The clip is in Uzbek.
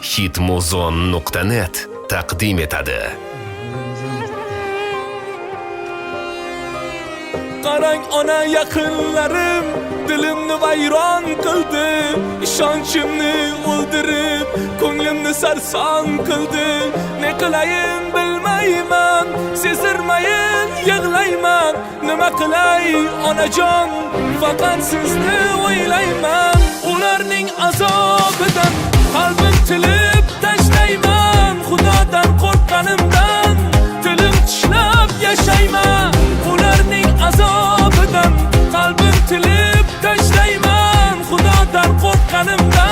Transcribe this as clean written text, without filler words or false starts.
hitmuzon.net taqdim etadi. Qarang ona yaqinlarim dilimni vayron qildi, ishonchimni o'ldirib, ko'nglimni sarson qildi. Ne qilayin bilmayman, sezirmayin yig'layman. Nima qilay onajon, faqat sizni o'ylayman. Ularning azobidan qalbim tilib tashlayman. Xudodan qo'rqqanimdan tilim tishlab yashayman. Ularning azobidan qalbim tilib tashlayman. Xudodan qo'rqqanimdan